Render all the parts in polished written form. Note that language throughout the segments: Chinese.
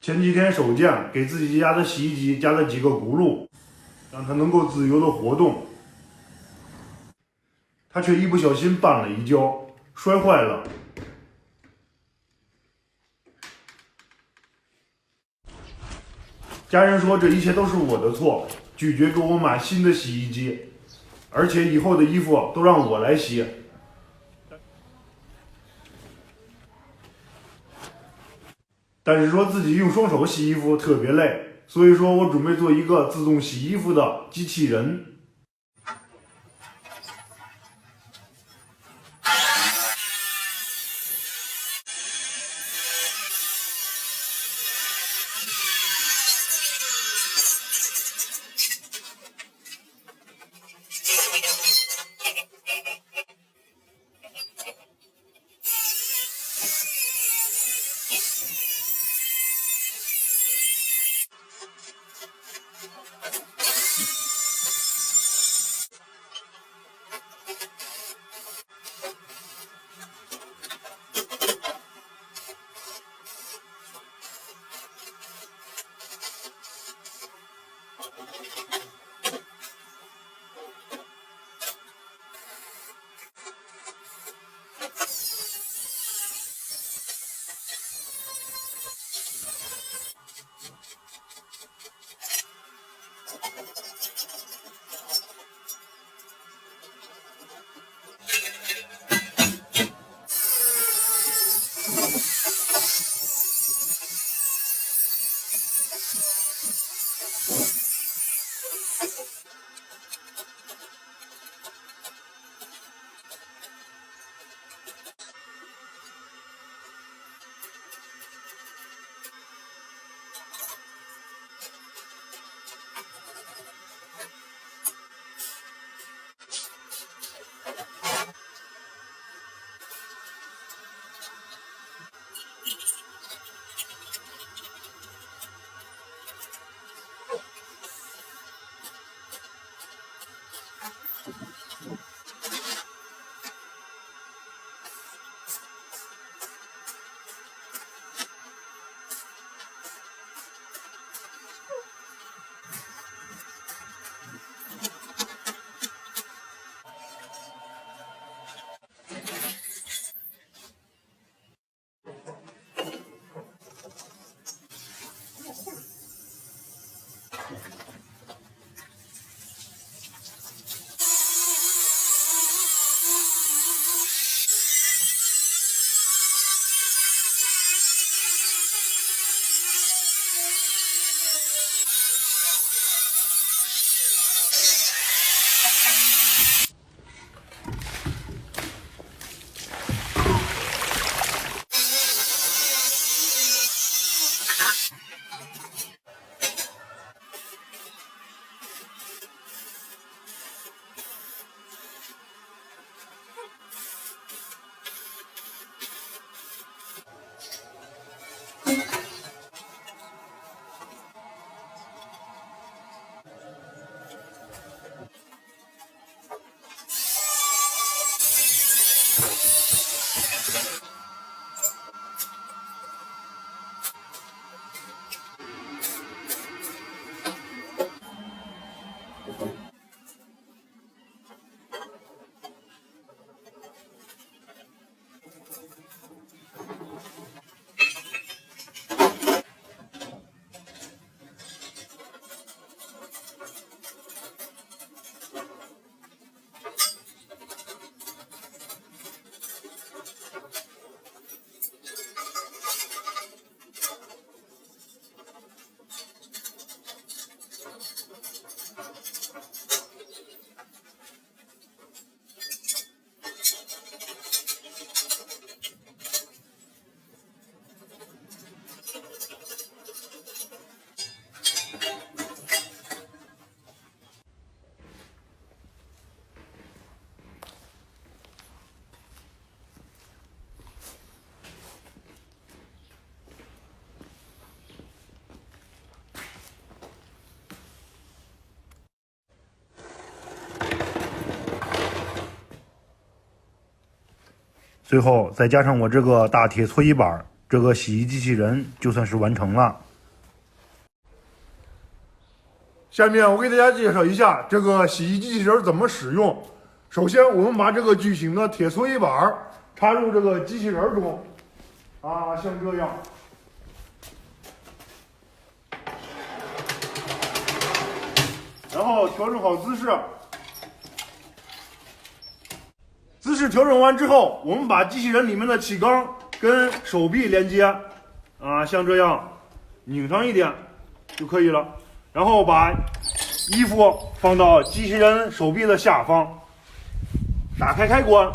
前几天手贱，给自己家的洗衣机加了几个轱辘，让它能够自由的活动。他却一不小心绊了一跤，摔坏了。家人说这一切都是我的错，拒绝给我买新的洗衣机，而且以后的衣服都让我来洗。但是说自己用双手洗衣服特别累，所以说我准备做一个自动洗衣服的机器人。最后再加上我这个大铁搓衣板，这个洗衣机器人就算是完成了。下面我给大家介绍一下这个洗衣机器人怎么使用。首先，我们把这个巨型的铁搓衣板插入这个机器人中，像这样。然后调整好姿势，姿势调整完之后，我们把机器人里面的气缸跟手臂连接，像这样拧上一点就可以了。然后把衣服放到机器人手臂的下方，打开开关，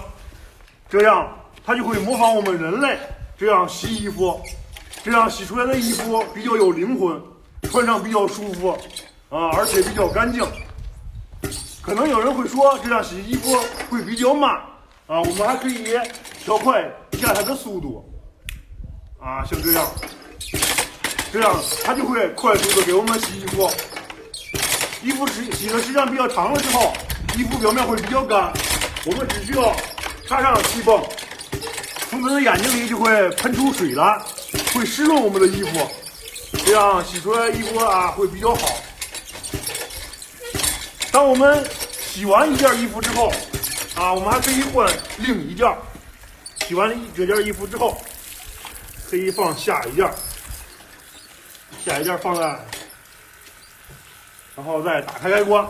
这样它就会模仿我们人类这样洗衣服，这样洗出来的衣服比较有灵魂，穿上比较舒服而且比较干净。可能有人会说这样洗衣服会比较慢我们还可以调快一下它的速度像这样，这样它就会快速的给我们洗衣服。衣服洗的时间比较长了之后，衣服表面会比较干，我们只需要插上气泵，从它的眼睛里就会喷出水来，会湿润我们的衣服，这样洗出来的衣服会比较好。当我们洗完一件衣服之后我们还可以换另一件。洗完这件衣服之后，可以放下一件，放在，然后再打开开关，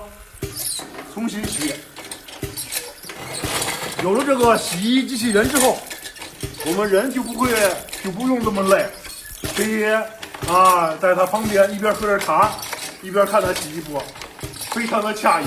重新洗。有了这个洗衣机器人之后，我们人就不用这么累，可以在它旁边一边喝着茶，一边看它洗衣服，非常的惬意。